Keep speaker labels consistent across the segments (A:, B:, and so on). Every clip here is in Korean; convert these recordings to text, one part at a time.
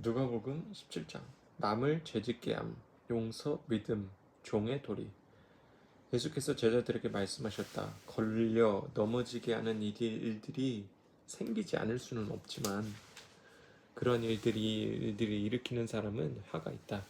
A: 누가복음 17장. 남을 죄짓게 함, 용서, 믿음, 종의 도리. 예수께서 제자들에게 말씀하셨다. 걸려 넘어지게 하는 일들이 생기지 않을 수는 없지만 그런 일들이 일으키는 사람은 화가 있다.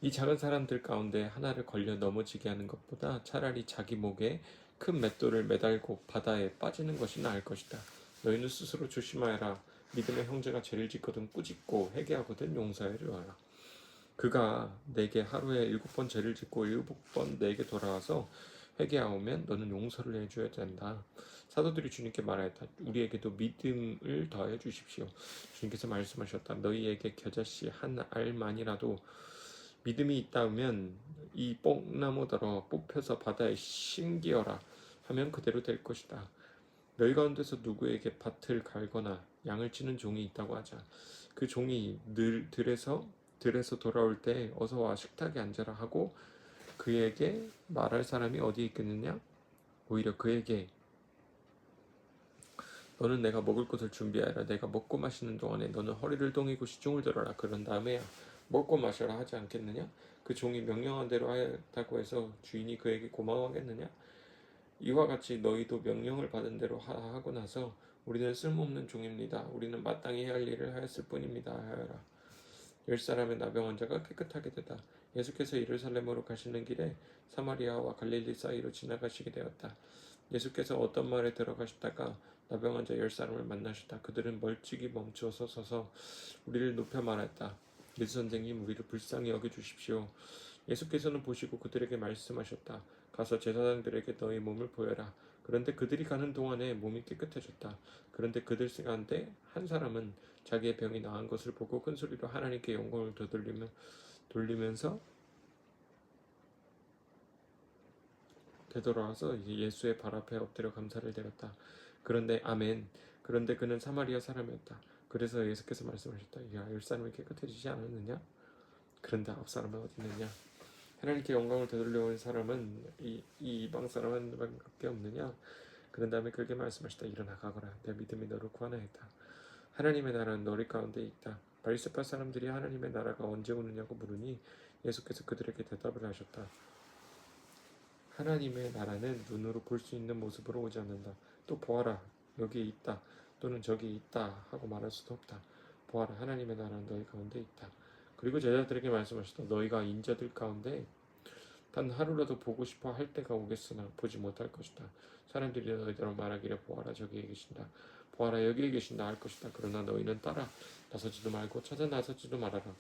A: 이 작은 사람들 가운데 하나를 걸려 넘어지게 하는 것보다 차라리 자기 목에 큰 맷돌을 매달고 바다에 빠지는 것이 나을 것이다. 너희는 스스로 조심하여라. 믿음의 형제가 죄를 짓거든 꾸짖고 회개하거든 용서해 주어라. 그가 내게 하루에 7번 죄를 짓고 7번 내게 돌아와서 회개하오면 너는 용서를 해줘야 된다. 사도들이 주님께 말하였다. 우리에게도 믿음을 더해 주십시오. 주님께서 말씀하셨다. 너희에게 겨자씨 한 알만이라도 믿음이 있다면 이 뽕나무더러 뽑혀서 바다에 심기어라 하면 그대로 될 것이다. 너희 가운데서 누구에게 밭을 갈거나 양을 치는 종이 있다고 하자. 그 종이 늘 들에서 돌아올 때 어서 와 식탁에 앉아라 하고 그에게 말할 사람이 어디 있겠느냐? 오히려 그에게 너는 내가 먹을 것을 준비하라. 내가 먹고 마시는 동안에 너는 허리를 동이고 시중을 들어라. 그런 다음에야 먹고 마셔라 하지 않겠느냐? 그 종이 명령한 대로 하였다고 해서 주인이 그에게 고마워하겠느냐? 이와 같이 너희도 명령을 받은 대로 하고 나서 우리는 쓸모없는 종입니다. 우리는 마땅히 해야 할 일을 하였을 뿐입니다. 하여라. 10사람의 나병 환자가 깨끗하게 되다. 예수께서 예루살렘으로 가시는 길에 사마리아와 갈릴리 사이로 지나가시게 되었다. 예수께서 어떤 마을에 들어가시다가 나병 환자 10사람을 만나셨다. 그들은 멀찍이 멈추어서 서서 우리를 높여 말했다. 예수 선생님, 우리를 불쌍히 여겨주십시오. 예수께서는 보시고 그들에게 말씀하셨다. 가서 제사장들에게 너희 몸을 보여라. 그런데 그들이 가는 동안에 몸이 깨끗해졌다. 그런데 그들 가운데 한 사람은 자기의 병이 나은 것을 보고 큰 소리로 하나님께 영광을 돌리면서 되돌아와서 예수의 발 앞에 엎드려 감사를 드렸다. 그런데 아멘. 그런데 그는 사마리아 사람이었다. 그래서 예수께서 말씀하셨다. 야, 10사람이 깨끗해지지 않았느냐? 그런데 9사람은 어디 있느냐? 하나님께 영광을 되돌려온 사람은 이 이방 사람 한 명밖에 없느냐? 그런 다음에 그에게 말씀하셨다. 일어나 가거라. 내 믿음이 너를 구원하였다. 하나님의 나라는 너희 가운데 있다. 바리새파 사람들이 하나님의 나라가 언제 오느냐고 물으니 예수께서 그들에게 대답을 하셨다. 하나님의 나라는 눈으로 볼 수 있는 모습으로 오지 않는다. 또 보아라, 여기 있다. 또는 저기 있다 하고 말할 수도 없다. 보아라, 하나님의 나라는 너희 가운데 있다. 그리고 제자들에게 말씀하셨다. 너희가 인자들 가운데 단 하루라도 보고 싶어 할 때가 오겠으나 보지 못할 것이다. 사람들이 너희처럼 말하기를 보아라, 저기에 계신다. 보아라, 여기에 계신다 할 것이다. 그러나 너희는 따라 나서지도 말고 찾아 나서지도 말아라.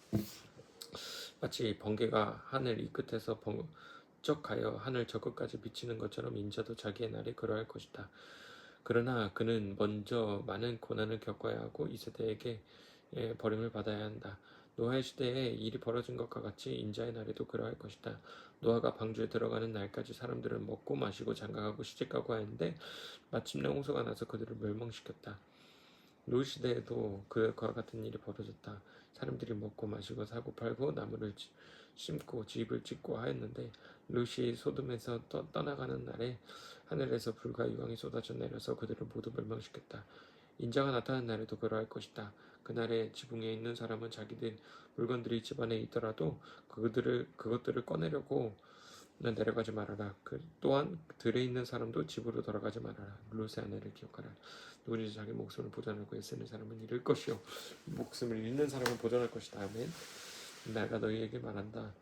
A: 마치 번개가 하늘 이 끝에서 번쩍하여 하늘 저 끝까지 비치는 것처럼 인자도 자기의 날에 그러할 것이다. 그러나 그는 먼저 많은 고난을 겪어야 하고 이 세대에게 버림을 받아야 한다. 노아의 시대에 일이 벌어진 것과 같이 인자의 날에도 그러할 것이다. 노아가 방주에 들어가는 날까지 사람들은 먹고 마시고 장가가고 시집가고 하였는데 마침내 홍수가 나서 그들을 멸망시켰다. 롯 시대에도 그와 같은 일이 벌어졌다. 사람들이 먹고 마시고 사고 팔고 나무를 심고 집을 짓고 하였는데 롯이 소돔에서 떠나가는 날에 하늘에서 불과 유황이 쏟아져 내려서 그들을 모두 멸망시켰다. 인자가 나타난 날에도 그러할 것이다. 그날에 지붕에 있는 사람은 자기들 물건들이 집안에 있더라도 그것들을 꺼내려고 내려가지 말아라. 또한 들에 있는 사람도 집으로 돌아가지 말아라. 롯의 아내를 기억하라. 누구든지 자기 목숨을 보존하고 애쓰는 사람은 잃을 것이요 목숨을 잃는 사람은 보존할 것이다. 아멘. 내가 너희에게 말한다.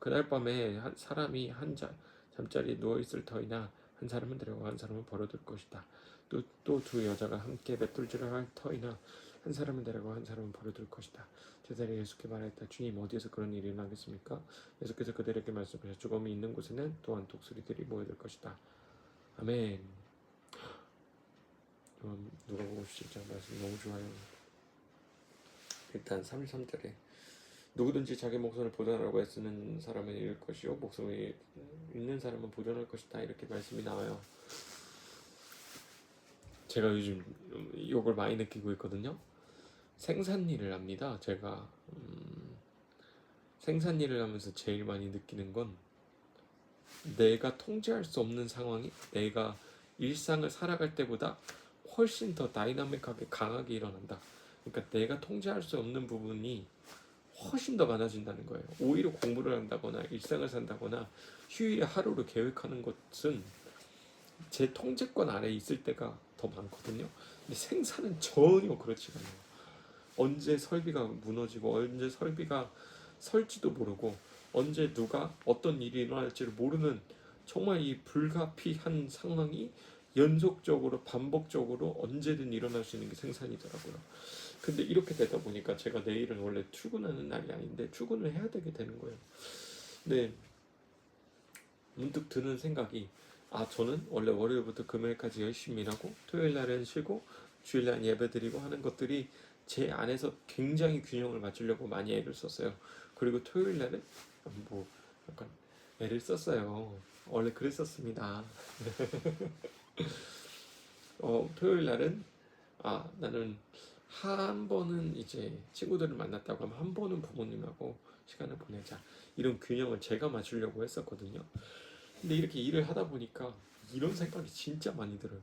A: 그날 밤에 한 사람이 잠자리 누워있을 터이나 한 사람은 데려가 한 사람은 버려둘 것이다. 또 두 여자가 함께 맷돌질을 할 터이나 한 사람은 데려가 한 사람은 버려둘 것이다. 제자들이 예수께 말했다. 주님, 어디에서 그런 일이 일어나겠습니까? 예수께서 그들에게 말씀하셨다. 죽음이 있는 곳에는 또한 독수리들이 모여들 것이다. 아멘. 누가복음 17장 말씀 너무 좋아요. 일단 33절에 누구든지 자기 목숨을 보존하라고 애쓰는 사람은 잃을 것이요 목숨을 잃는 사람은 보존할 것이다. 이렇게 말씀이 나와요. 제가 요즘 욕을 많이 느끼고 있거든요. 생산일을 합니다. 제가 생산일을 하면서 제일 많이 느끼는 건 내가 통제할 수 없는 상황이 내가 일상을 살아갈 때보다 훨씬 더 다이나믹하게 강하게 일어난다. 그러니까 내가 통제할 수 없는 부분이 훨씬 더 많아진다는 거예요. 오히려 공부를 한다거나 일상을 산다거나 휴일에 하루를 계획하는 것은 제 통제권 아래에 있을 때가 더 많거든요. 근데 생산은 전혀 그렇지가 않아요. 언제 설비가 무너지고 언제 설비가 설지도 모르고 언제 누가 어떤 일이 일어날지를 모르는 정말 이 불가피한 상황이 연속적으로 반복적으로 언제든 일어날 수 있는 게 생산이더라고요. 근데 이렇게 되다 보니까 제가 내일은 원래 출근하는 날이 아닌데 출근을 해야 되게 되는 거예요. 근데 문득 드는 생각이, 저는 원래 월요일부터 금요일까지 열심히 일하고 토요일 날은 쉬고 주일 날 예배 드리고 하는 것들이 제 안에서 굉장히 균형을 맞추려고 많이 애를 썼어요. 그리고 토요일 날은 뭐 약간 애를 썼어요. 원래 그랬었습니다. 토요일 날은 나는 한 번은 이제 친구들을 만났다고 하면 한 번은 부모님하고 시간을 보내자, 이런 균형을 제가 맞추려고 했었거든요. 근데 이렇게 일을 하다 보니까 이런 생각이 진짜 많이 들어요.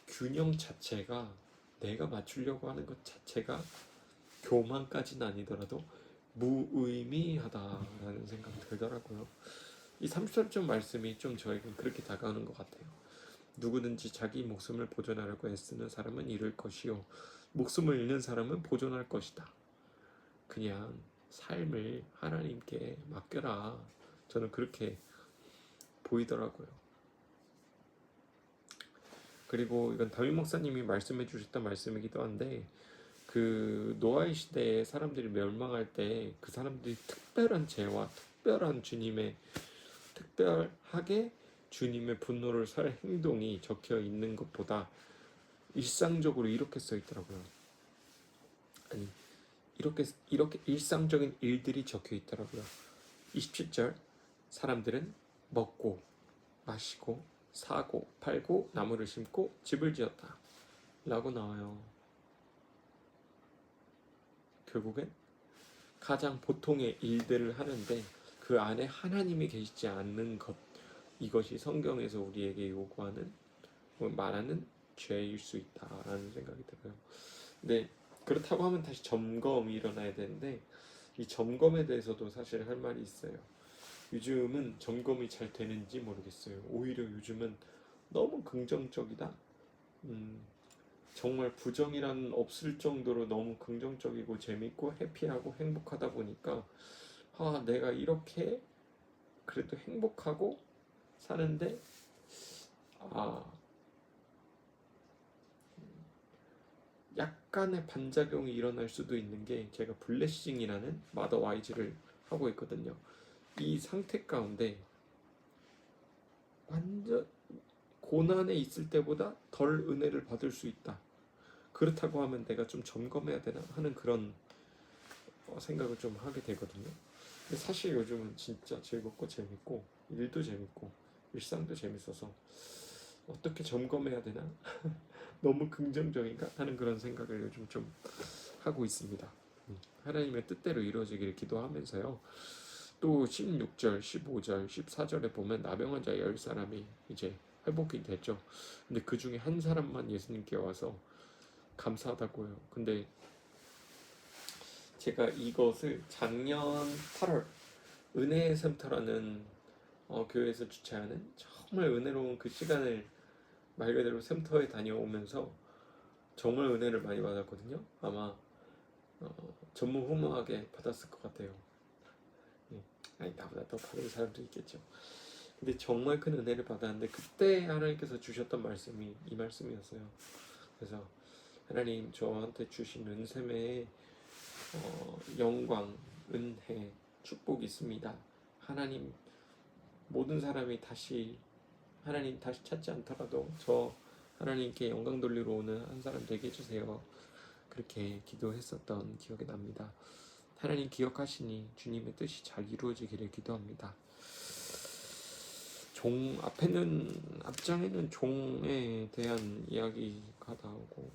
A: 균형 자체가, 내가 맞추려고 하는 것 자체가 교만까지는 아니더라도 무의미하다라는 생각이 들더라고요. 이 33점 말씀이 좀 저에겐 그렇게 다가오는 것 같아요. 누구든지 자기 목숨을 보존하려고 애쓰는 사람은 잃을 것이요 목숨을 잃는 사람은 보존할 것이다. 그냥 삶을 하나님께 맡겨라. 저는 그렇게 보이더라고요. 그리고 이건 다윗 목사님이 말씀해 주셨던 말씀이기도 한데, 그 노아의 시대에 사람들이 멸망할 때 그 사람들이 특별한 죄와 특별하게 주님의 분노를 살 행동이 적혀 있는 것보다 일상적으로 이렇게 써 있더라고요. 아니, 이렇게 일상적인 일들이 적혀 있더라고요. 27절, 사람들은 먹고 마시고 사고 팔고 나무를 심고 집을 지었다 라고 나와요. 결국엔 가장 보통의 일들을 하는데 그 안에 하나님이 계시지 않는 것, 이것이 성경에서 우리에게 요구하는, 말하는 죄일 수 있다라는 생각이 들어요. 근데 그렇다고 하면 다시 점검이 일어나야 되는데, 이 점검에 대해서도 사실 할 말이 있어요. 요즘은 점검이 잘 되는지 모르겠어요. 오히려 요즘은 너무 긍정적이다. 정말 부정이란 없을 정도로 너무 긍정적이고 재밌고 해피하고 행복하다 보니까, 내가 이렇게 그래도 행복하고 사는데, 아, 약간의 반작용이 일어날 수도 있는 게, 제가 블레싱이라는 마더 와이즈를 하고 있거든요. 이 상태 가운데 완전 고난에 있을 때보다 덜 은혜를 받을 수 있다. 그렇다고 하면 내가 좀 점검해야 되나 하는 그런 생각을 좀 하게 되거든요. 근데 사실 요즘은 진짜 즐겁고 재밌고 일도 재밌고 일상도 재밌어서 어떻게 점검해야 되나 너무 긍정적인가 하는 그런 생각을 요즘 좀 하고 있습니다. 하나님의 뜻대로 이루어지기를 기도하면서요. 또 16절, 15절, 14절에 보면 나병 환자 10사람이 이제 회복이 됐죠. 근데 그 중에 한 사람만 예수님께 와서 감사하다고 해요. 근데 제가 이것을 작년 8월 은혜의 샘터라는 교회에서 주최하는 정말 은혜로운 그 시간을 말 그대로 샘터에 다녀오면서 정말 은혜를 많이 받았거든요. 아마 전무후무하게 받았을 것 같아요. 아니, 나보다 더 받은 사람도 있겠죠. 근데 정말 큰 은혜를 받았는데 그때 하나님께서 주셨던 말씀이 이 말씀이었어요. 그래서 하나님, 저한테 주신 은샘에 영광, 은혜, 축복이 있습니다. 하나님, 모든 사람이 하나님 다시 찾지 않더라도 저 하나님께 영광 돌리러 오는 한 사람 되게 해주세요. 그렇게 기도했었던 기억이 납니다. 하나님 기억하시니 주님의 뜻이 잘 이루어지기를 기도합니다. 앞장에는 종에 대한 이야기가 나오고,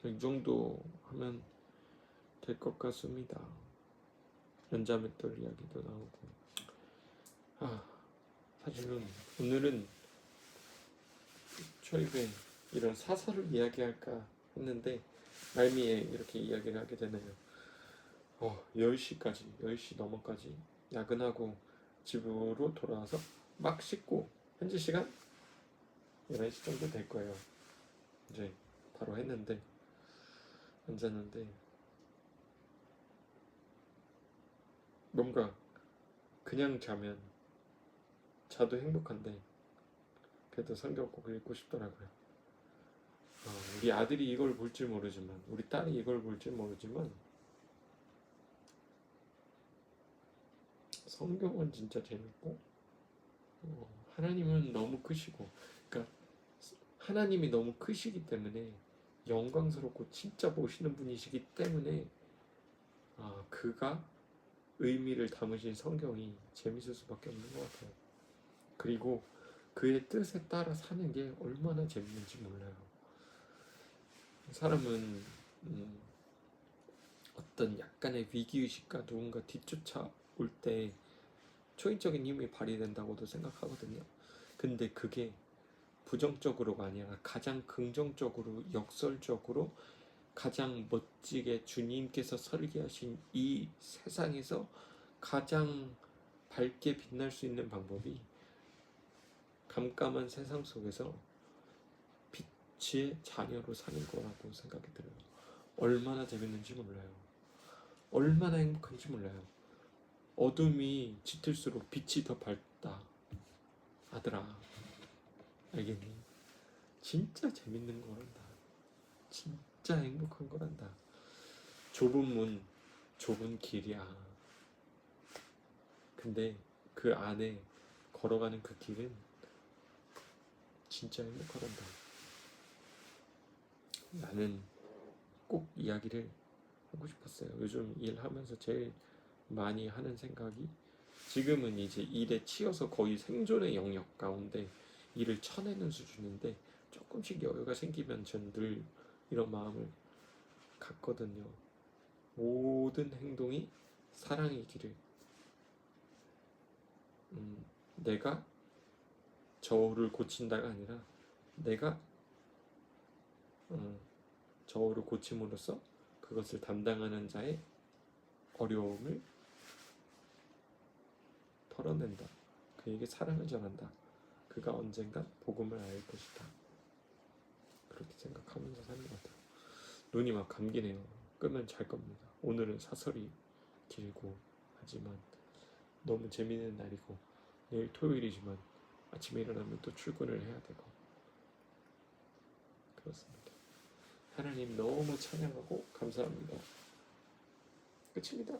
A: 이 정도 하면 될 것 같습니다. 연자맷돌 이야기도 나오고. 사실은 오늘은 초입에 이런 사설을 이야기할까 했는데 말미에 이렇게 이야기를 하게 되네요. 10시 넘어까지 야근하고 집으로 돌아와서 막 씻고 현지 시간 11시 정도 될 거예요. 이제 바로 했는데 앉았는데 뭔가 그냥 자도 행복한데 그래도 성경 꼭 읽고 싶더라고요. 우리 아들이 이걸 볼지 모르지만 우리 딸이 이걸 볼지 모르지만 성경은 진짜 재밌고 하나님은 너무 크시고 그러니까 하나님이 너무 크시기 때문에 영광스럽고 진짜 멋있는 분이시기 때문에 그가 의미를 담으신 성경이 재밌을 수밖에 없는 것 같아요. 그리고 그의 뜻에 따라 사는 게 얼마나 재밌는지 몰라요. 사람은 어떤 약간의 위기의식과 누군가 뒤쫓아 올 때 초인적인 힘이 발휘된다고도 생각하거든요. 근데 그게 부정적으로가 아니라 가장 긍정적으로 역설적으로 가장 멋지게 주님께서 설계하신 이 세상에서 가장 밝게 빛날 수 있는 방법이 깜깜한 세상 속에서 빛의 자녀로 사는 거라고 생각이 들어요. 얼마나 재밌는지 몰라요. 얼마나 행복한지 몰라요. 어둠이 짙을수록 빛이 더 밝다. 아들아, 알겠니? 진짜 재밌는 거란다. 진짜 행복한 거란다. 좁은 문, 좁은 길이야. 근데 그 안에 걸어가는 그 길은 진짜 행복하단다. 나는 꼭 이야기를 하고 싶었어요. 요즘 일하면서 제일 많이 하는 생각이 지금은 이제 일에 치여서 거의 생존의 영역 가운데 일을 쳐내는 수준인데 조금씩 여유가 생기면 전 늘 이런 마음을 갖거든요. 모든 행동이 사랑이기를. 내가 저울을 고친다가 아니라 내가 저울을 고침으로써 그것을 담당하는 자의 어려움을 털어낸다. 그에게 사랑을 전한다. 그가 언젠가 복음을 알 것이다. 그렇게 생각하면서 사는 것 같아요. 눈이 막 감기네요. 끄면 잘 겁니다. 오늘은 사설이 길고 하지만 너무 재미있는 날이고 내일 토요일이지만 아침에 일어나면 또 출근을 해야 되고 그렇습니다. 하나님 너무 찬양하고 감사합니다. 끝입니다.